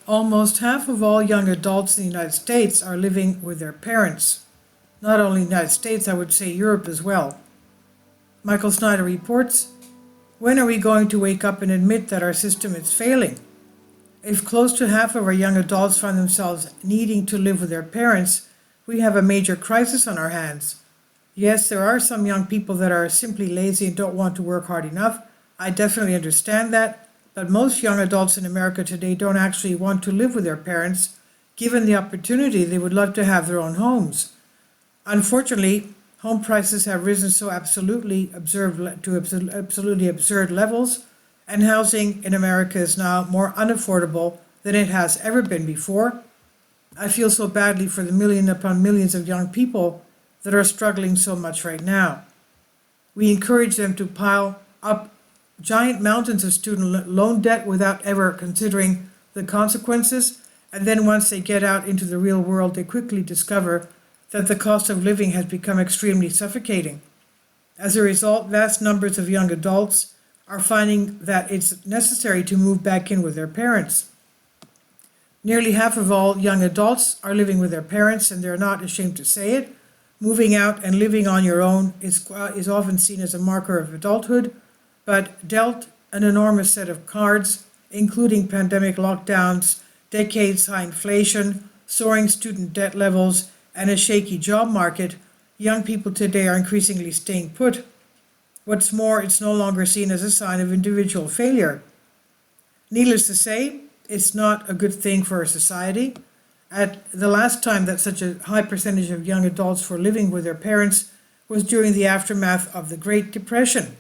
Almost half of all young adults in the United States are living with their parents. Not only the United States, I would say Europe as well. Michael Snyder reports, when are we going to wake up and admit that our system is failing? If close to half of our young adults find themselves needing to live with their parents, we have a major crisis on our hands. Yes, there are some young people that are simply lazy and don't want to work hard enough. I definitely understand that. But most young adults in America today don't actually want to live with their parents. Given the opportunity, they would love to have their own homes. Unfortunately, home prices have risen so absolutely absurd levels, and housing in America is now more unaffordable than it has ever been before. I feel so badly for the million upon millions of young people that are struggling so much right now. We encourage them to pile up giant mountains of student loan debt without ever considering the consequences, and then once they get out into the real world, they quickly discover that the cost of living has become extremely suffocating. As a result, vast numbers of young adults are finding that it's necessary to move back in with their parents. Nearly half of all young adults are living with their parents, and they're not ashamed to say it. Moving out and living on your own is often seen as a marker of adulthood, but dealt an enormous set of cards, including pandemic lockdowns, decades-high inflation, soaring student debt levels, and a shaky job market, young people today are increasingly staying put. What's more, it's no longer seen as a sign of individual failure. Needless to say, it's not a good thing for our society. At the last time that such a high percentage of young adults were living with their parents was during the aftermath of the Great Depression.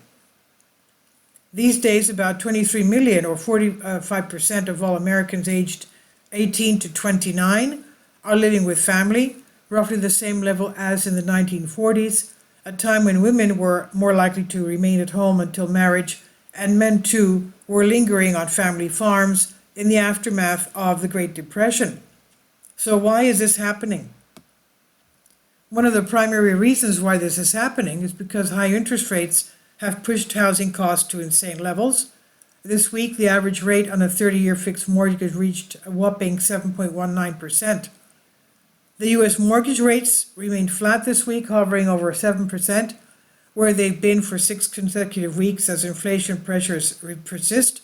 These days, about 23 million, or 45% of all Americans aged 18 to 29, are living with family, roughly the same level as in the 1940s, a time when women were more likely to remain at home until marriage, and men too were lingering on family farms in the aftermath of the Great Depression. So why is this happening? One of the primary reasons why this is happening is because high interest rates have pushed housing costs to insane levels. This week, the average rate on a 30-year fixed mortgage reached a whopping 7.19%. The U.S. mortgage rates remained flat this week, hovering over 7%, where they've been for 6 consecutive weeks as inflation pressures persist.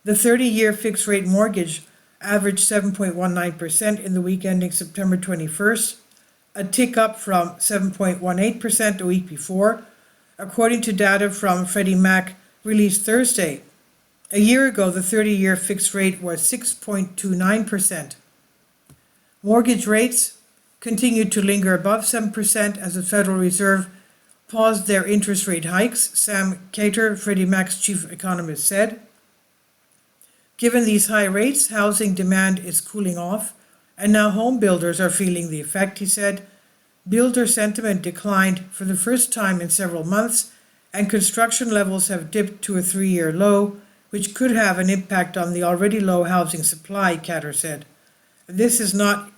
The 30-year fixed-rate mortgage averaged 7.19% in the week ending September 21st, a tick up from 7.18% a week before, according to data from Freddie Mac released Thursday. A year ago, the 30-year fixed rate was 6.29%. Mortgage rates continued to linger above 7% as the Federal Reserve paused their interest rate hikes, Sam Cater, Freddie Mac's chief economist, said. Given these high rates, housing demand is cooling off, and now home builders are feeling the effect, he said. Builder sentiment declined for the first time in several months, and construction levels have dipped to a 3-year low, which could have an impact on the already low housing supply, Cater said. This is not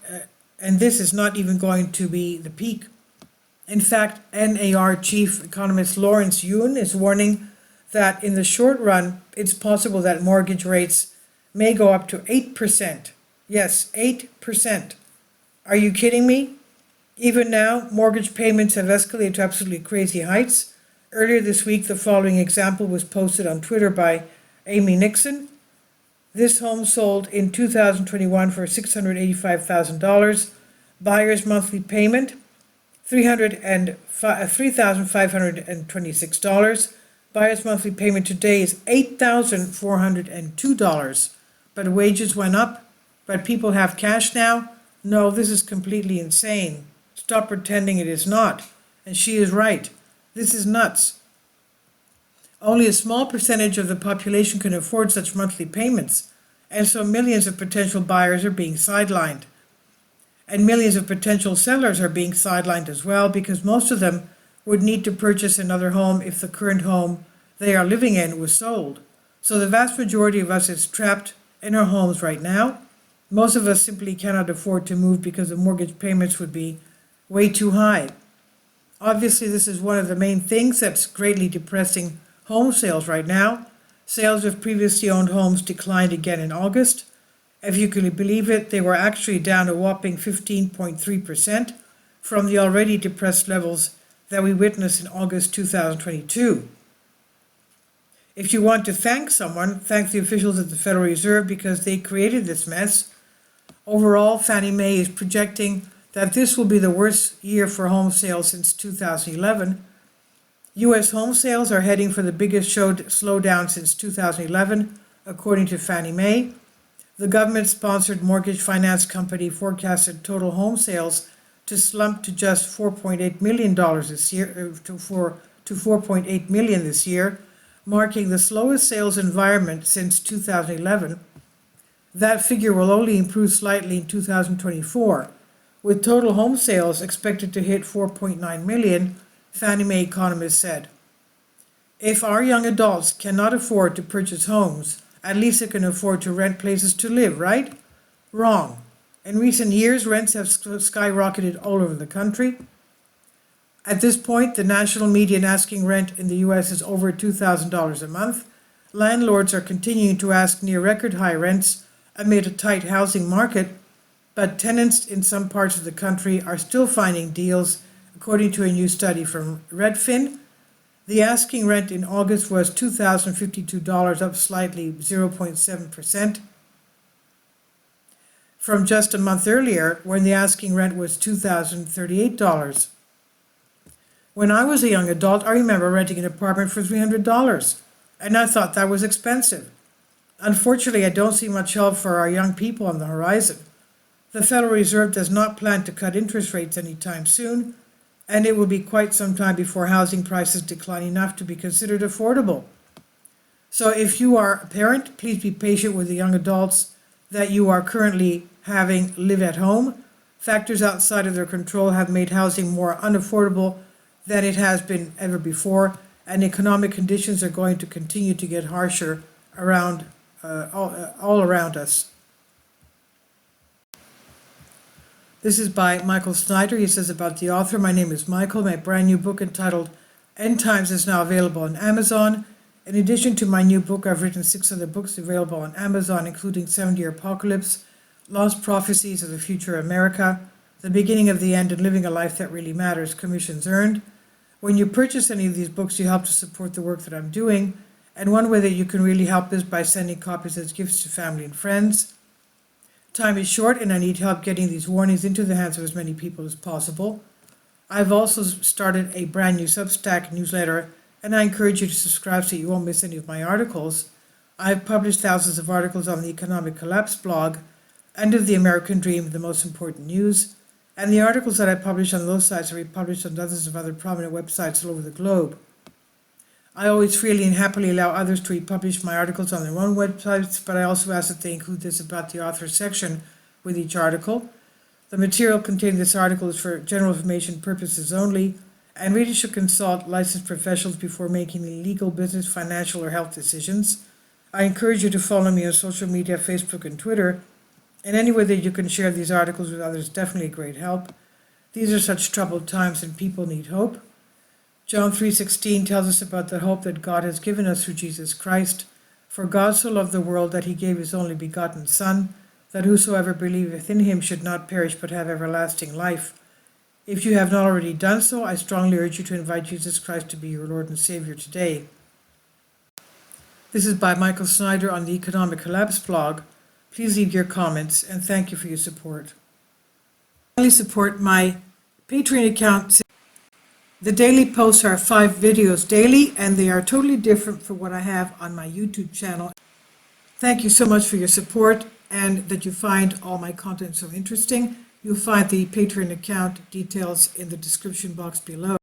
even going to be the peak. In fact, NAR chief economist Lawrence Yun is warning that in the short run, it's possible that mortgage rates may go up to 8%. Yes, 8%. Are you kidding me? Even now, mortgage payments have escalated to absolutely crazy heights. Earlier this week, the following example was posted on Twitter by Amy Nixon. This home sold in 2021 for $685,000. Buyer's monthly payment, $3,526. Buyer's monthly payment today is $8,402. But wages went up, but people have cash now? No, this is completely insane. Stop pretending it is not. And she is right. This is nuts. Only a small percentage of the population can afford such monthly payments, and so millions of potential buyers are being sidelined. And millions of potential sellers are being sidelined as well, because most of them would need to purchase another home if the current home they are living in was sold. So the vast majority of us is trapped in our homes right now. Most of us simply cannot afford to move because the mortgage payments would be way too high. Obviously, this is one of the main things that's greatly depressing home sales right now. Sales of previously owned homes declined again in August. If you can believe it, they were actually down a whopping 15.3% from the already depressed levels that we witnessed in August 2022. If you want to thank someone, thank the officials at the Federal Reserve because they created this mess. Overall, Fannie Mae is projecting that this will be the worst year for home sales since 2011. U.S. home sales are heading for the biggest slowdown since 2011, according to Fannie Mae. The government-sponsored mortgage finance company forecasted total home sales to slump to just $4.8 million this year, to 4.8 million this year, marking the slowest sales environment since 2011. That figure will only improve slightly in 2024, with total home sales expected to hit 4.9 million, Fannie Mae economists said. If our young adults cannot afford to purchase homes, at least they can afford to rent places to live, right? Wrong. In recent years, rents have skyrocketed all over the country. At this point, the national median asking rent in the U.S. is over $2,000 a month. Landlords are continuing to ask near record high rents amid a tight housing market, but tenants in some parts of the country are still finding deals, according to a new study from Redfin. The asking rent in August was $2,052, up slightly 0.7%, from just a month earlier when the asking rent was $2,038. When I was a young adult, I remember renting an apartment for $300, and I thought that was expensive. Unfortunately, I don't see much help for our young people on the horizon. The Federal Reserve does not plan to cut interest rates anytime soon, and it will be quite some time before housing prices decline enough to be considered affordable. So if you are a parent, please be patient with the young adults that you are currently having live at home. Factors outside of their control have made housing more unaffordable than it has been ever before, and economic conditions are going to continue to get harsher around all around us. This is by Michael Snyder. He says about the author, my name is Michael. My brand new book entitled End Times is now available on Amazon. In addition to my new book, I've written 6 other books available on Amazon, including 70-Year Apocalypse, Lost Prophecies of the Future America, The Beginning of the End, and Living a Life That Really Matters, commissions earned. When you purchase any of these books, you help to support the work that I'm doing, and one way that you can really help is by sending copies as gifts to family and friends. Time is short, and I need help getting these warnings into the hands of as many people as possible. I've also started a brand new Substack newsletter, and I encourage you to subscribe so you won't miss any of my articles. I've published thousands of articles on the Economic Collapse blog, End of the American Dream, The Most Important News, and the articles that I publish on those sites are republished on dozens of other prominent websites all over the globe. I always freely and happily allow others to republish my articles on their own websites, but I also ask that they include this about the author section with each article. The material contained in this article is for general information purposes only, and readers should consult licensed professionals before making legal, business, financial, or health decisions. I encourage you to follow me on social media, Facebook and Twitter, and any way that you can share these articles with others is definitely a great help. These are such troubled times and people need hope. John 3:16 tells us about the hope that God has given us through Jesus Christ. For God so loved the world that he gave his only begotten Son, that whosoever believeth in him should not perish but have everlasting life. If you have not already done so, I strongly urge you to invite Jesus Christ to be your Lord and Savior today. This is by Michael Snyder on the Economic Collapse blog. Please leave your comments, and thank you for your support. Please support my Patreon account. The daily posts are 5 videos daily, and they are totally different from what I have on my YouTube channel. Thank you so much for your support and that you find all my content so interesting. You'll find the Patreon account details in the description box below.